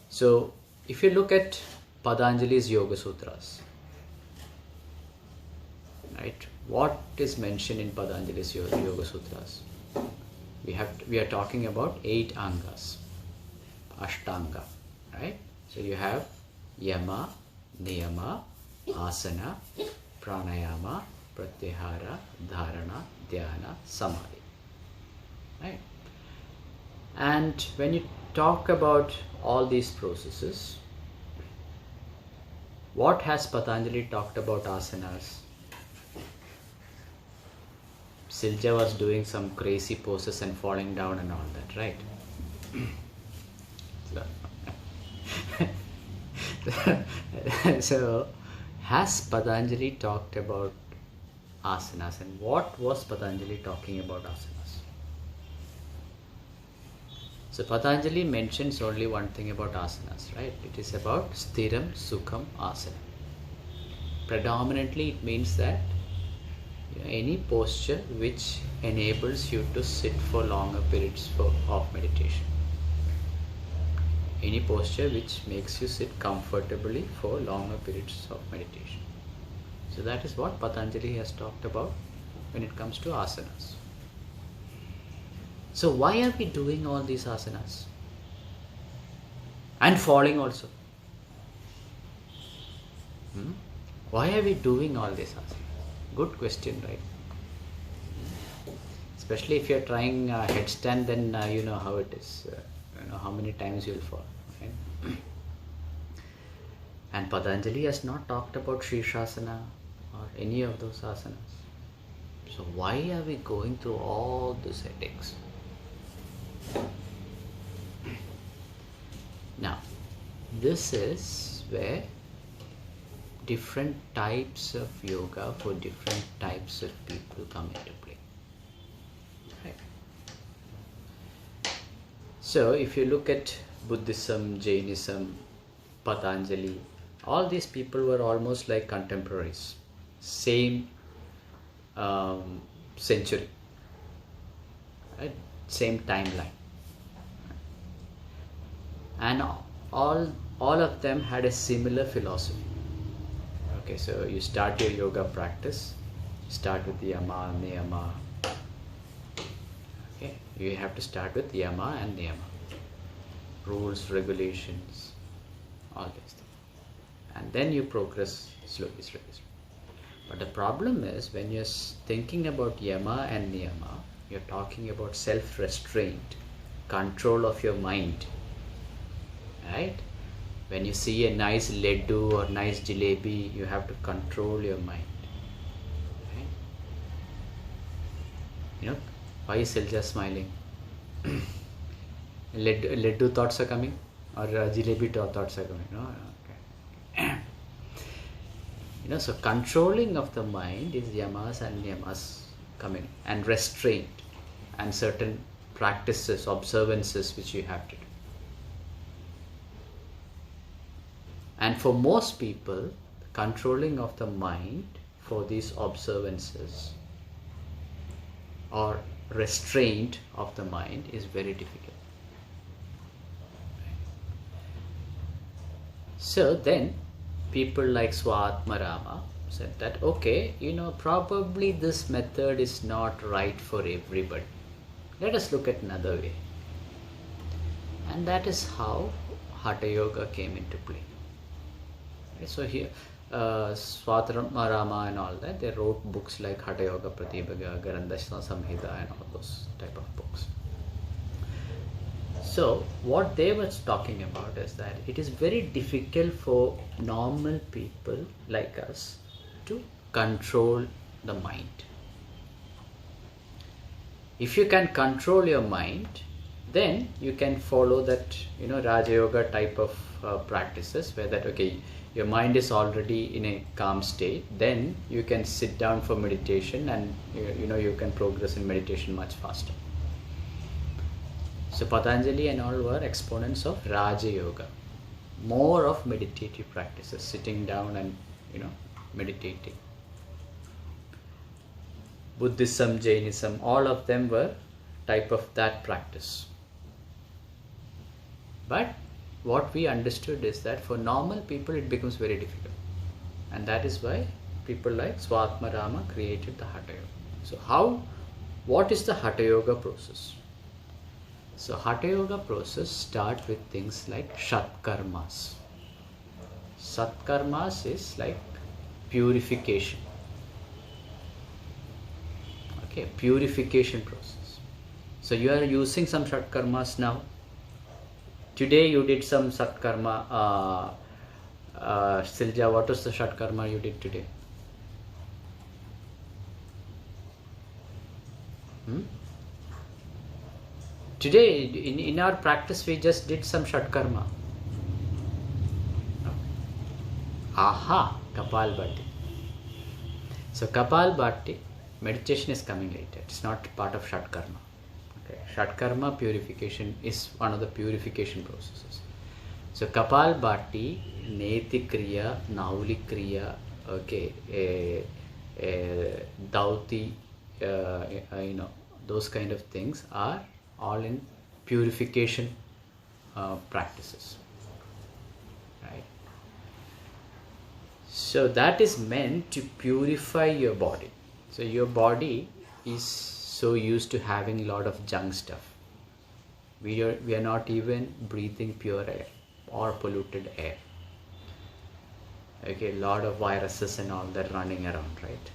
So if you look at Patanjali's Yoga Sutras, right, what is mentioned in Patanjali's Yoga Sutras? We are talking about 8 angas, ashtanga, right? So you have yama, niyama, asana, pranayama, pratyahara, dharana, dhyana, samadhi, right? And when you talk about all these processes, what has Patanjali talked about asanas? Silja was doing some crazy poses and falling down and all that, right? So, has Patanjali talked about asanas, and what was Patanjali talking about asanas? So Patanjali mentions only one thing about asanas, right? It is about sthiram, sukham, asana. Predominantly it means that any posture which enables you to sit for longer periods of meditation. Any posture which makes you sit comfortably for longer periods of meditation. So that is what Patanjali has talked about when it comes to asanas. So why are we doing all these asanas? And falling also. Why are we doing all these asanas? Good question, right? Especially if you're trying headstand, then you know how it is. You know how many times you'll fall. Right? And Patanjali has not talked about Shirshasana or any of those asanas. So why are we going through all these headaches? Now, this is where different types of yoga for different types of people come into play. Right. So, if you look at Buddhism, Jainism, Patanjali, all these people were almost like contemporaries, same century, right? Same timeline, and all of them had a similar philosophy. Okay, so you start your yoga practice, start with yama, niyama. Okay, you have to start with yama and niyama, rules, regulations, all these things, and then you progress slowly. But the problem is, when you're thinking about yama and niyama, you're talking about self-restraint, control of your mind, right? When you see a nice laddu or nice jalebi, you have to control your mind, right? You know, why is Silja smiling? Laddu thoughts are coming, or jalebi thoughts are coming? No, okay. You know, so controlling of the mind is yamas and niyamas coming, and restraint, and certain practices, observances which you have to do. And for most people, controlling of the mind for these observances or restraint of the mind is very difficult. So then people like Swatmarama said that, okay, you know, probably this method is not right for everybody. Let us look at another way. And that is how Hatha Yoga came into play. So here, Swatmarama and all that, they wrote books like Hatha Yoga Pratibhaga, Garandashna Samhita, and all those type of books. So what they were talking about is that it is very difficult for normal people like us to control the mind. If you can control your mind, then you can follow that, you know, Raja Yoga type of practices, where that, okay, your mind is already in a calm state, then you can sit down for meditation, and you know, you can progress in meditation much faster. So Patanjali and all were exponents of Raja Yoga, more of meditative practices, sitting down and, you know, meditating. Buddhism, Jainism, all of them were type of that practice. But what we understood is that for normal people it becomes very difficult, and that is why people like Swatma Rama created the Hatha Yoga. So what is the Hatha Yoga process? So Hatha Yoga process start with things like Shatkarmas. Satkarmas is like purification. Okay, purification process. So you are using some Shatkarmas now. Today you did some Satkarma. Silja, what was the Shatkarma you did today? Today in our practice we just did some Shatkarma. Aha, Kapalbhati. So Kapalbhati, meditation is coming later. It's not part of Shatkarma. Okay. Shatkarma purification is one of the purification processes. So Kapalbhati, Neti Kriya, Nauli Kriya, okay, Dauti, those kind of things are all in purification practices. Right? So that is meant to purify your body. So your body is so used to having a lot of junk stuff. We are not even breathing pure air or polluted air. Okay, a lot of viruses and all that running around, right?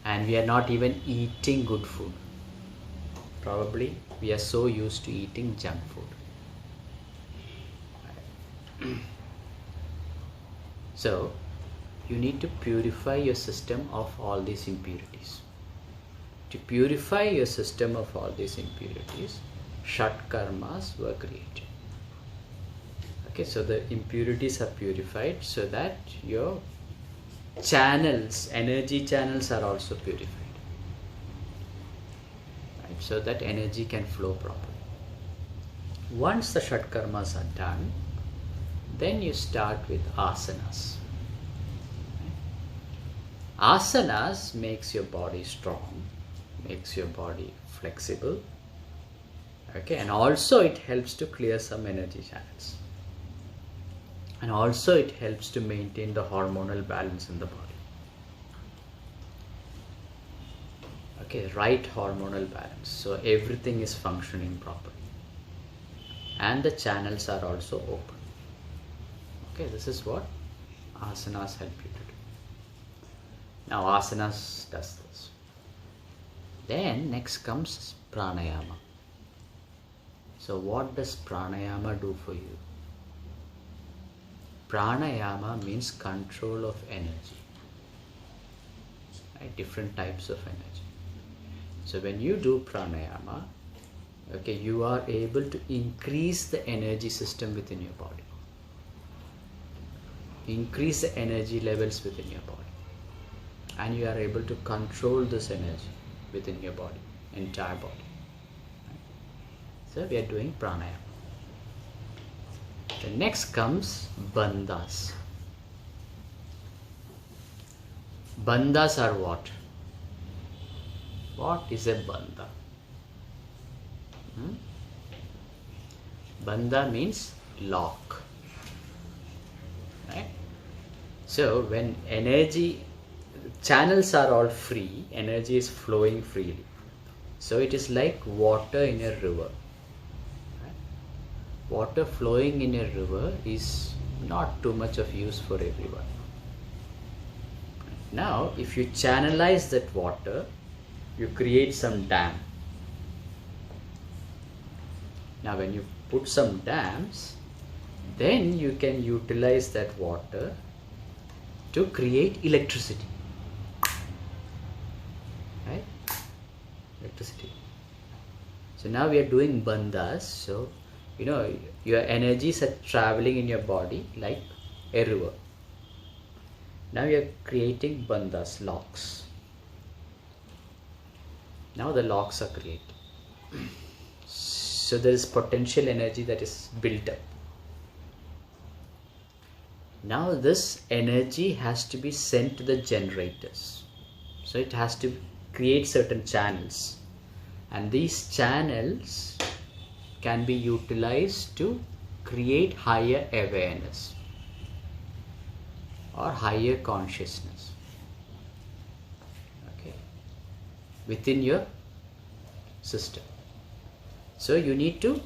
And we are not even eating good food. Probably we are so used to eating junk food. Right. So you need to purify your system of all these impurities. To purify your system of all these impurities, Shatkarmas were created. Okay, so the impurities are purified so that your channels, energy channels are also purified. Right, so that energy can flow properly. Once the Shatkarmas are done, then you start with asanas. Asanas makes your body strong, makes your body flexible, okay, and also it helps to clear some energy channels, and also it helps to maintain the hormonal balance in the body. Okay, right hormonal balance, so everything is functioning properly and the channels are also open. Okay, this is what asanas help you to do. Now asanas does this. Then next comes pranayama. So what does pranayama do for you? Pranayama means control of energy. Right? Different types of energy. So when you do pranayama, okay, you are able to increase the energy system within your body. Increase the energy levels within your body. And you are able to control this energy within your body, entire body. Right? So we are doing pranayama. The next comes bandhas. Bandhas are what? What is a bandha? Bandha means lock. Right? So when energy channels are all free, energy is flowing freely. So it is like water in a river. Right? Water flowing in a river is not too much of use for everyone. Now if you channelize that water, you create some dam. Now when you put some dams, then you can utilize that water to create electricity. Right? Electricity. So now we are doing bandhas. So your energies are traveling in your body like a river. Now you are creating bandhas, locks. Now the locks are created. So there is potential energy that is built up. Now this energy has to be sent to the generators. So it has to create certain channels. And these channels can be utilized to create higher awareness or higher consciousness, okay, within your system. So you need to,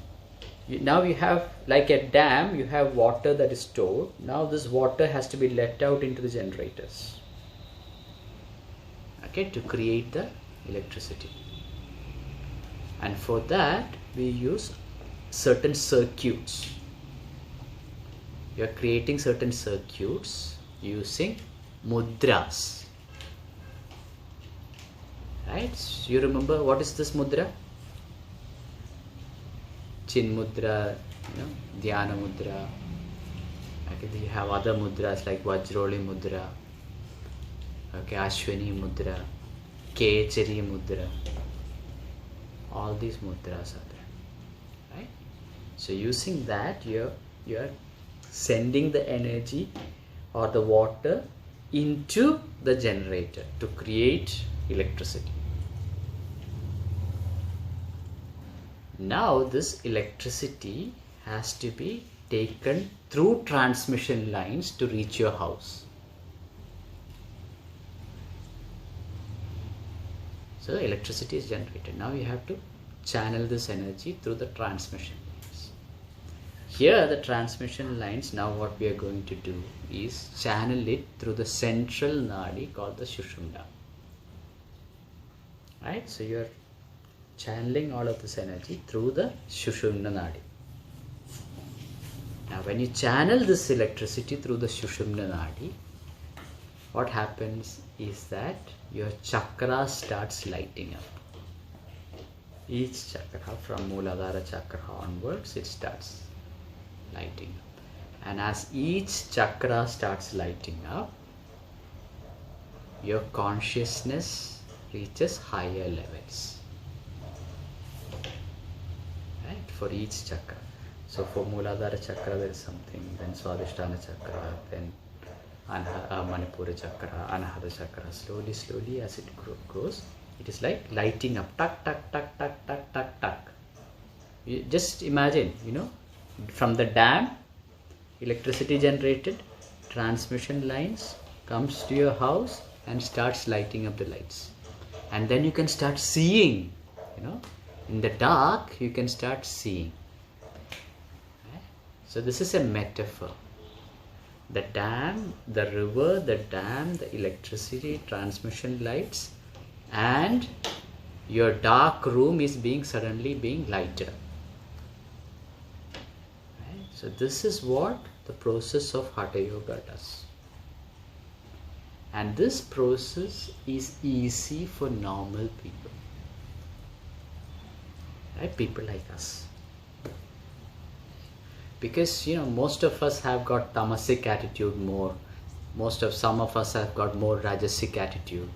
now you have like a dam, you have water that is stored. Now this water has to be let out into the generators, okay, to create the electricity. And for that we use certain circuits. You are creating certain circuits using mudras, right? So you remember what is this mudra? Chin mudra, dhyana mudra. Okay, you have other mudras like Vajroli mudra, okay, Ashwini mudra, Kechari mudra. All these mudras are there, right? So using that, you are sending the energy or the water into the generator to create electricity. Now this electricity has to be taken through transmission lines to reach your house. So electricity is generated. Now you have to channel this energy through the transmission lines. Here the transmission lines, now what we are going to do is channel it through the central nadi called the Sushumna. Right? So you are channeling all of this energy through the Sushumna nadi. Now when you channel this electricity through the Sushumna nadi, what happens is that your chakra starts lighting up. Each chakra from Mooladhara chakra onwards, it starts lighting up. And as each chakra starts lighting up, your consciousness reaches higher levels. Right? For each chakra. So for Mooladhara chakra there is something, then Swadhisthana chakra, then Manipura chakra, Anahata chakra. Slowly as it grows, it is like lighting up. Tuck, tuck, tuck, tuck, tuck, tuck, tuck. You just imagine, from the dam, electricity generated, transmission lines comes to your house and starts lighting up the lights. And then you can start seeing, in the dark you can start seeing. So this is a metaphor. The dam, the river, the dam, the electricity, transmission lights, and your dark room is suddenly being lighted up. Right? So this is what the process of Hatha Yoga does. And this process is easy for normal people. Right? People like us. Because most of us have got tamasic attitude more. Some of us have got more rajasic attitude.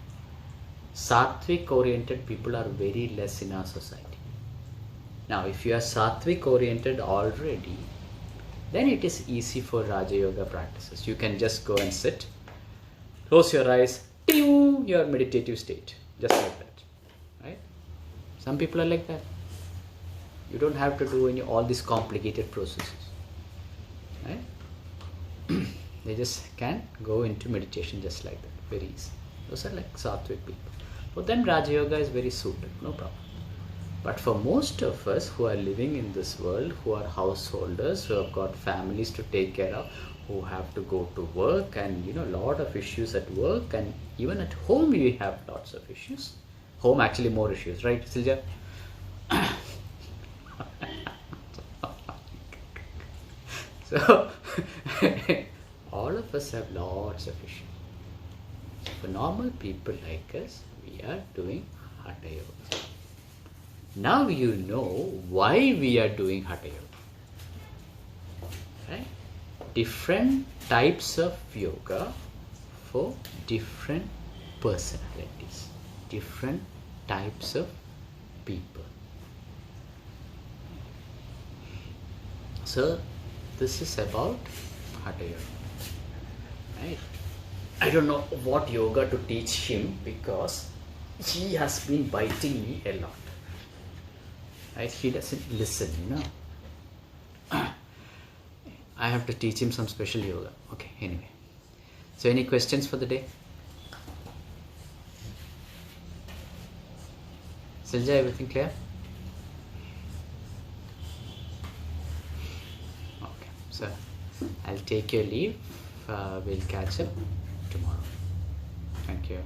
Sattvic oriented people are very less in our society. Now if you are sattvic oriented already, then it is easy for Raja Yoga practices. You can just go and sit, close your eyes, ting, your meditative state, just like that. Right? Some people are like that. You don't have to do all these complicated processes. Right? They just can go into meditation just like that, very easy. Those are like sattvic people. For them Raja Yoga is very suited, no problem. But for most of us who are living in this world, who are householders, who have got families to take care of, who have to go to work, and a lot of issues at work, and even at home we have lots of issues. Home actually more issues, right, Silja? So all of us have lots of issues. So for normal people like us, we are doing Hatha Yoga. Now you know why we are doing Hatha Yoga. Right? Different types of yoga for different personalities, different types of people. So this is about Hatha Yoga. Right? I don't know what yoga to teach him because he has been biting me a lot. right? He doesn't listen, I have to teach him some special yoga. Okay, anyway. So any questions for the day? Silja, everything clear? Okay, so I'll take your leave. We'll catch up tomorrow. Thank you.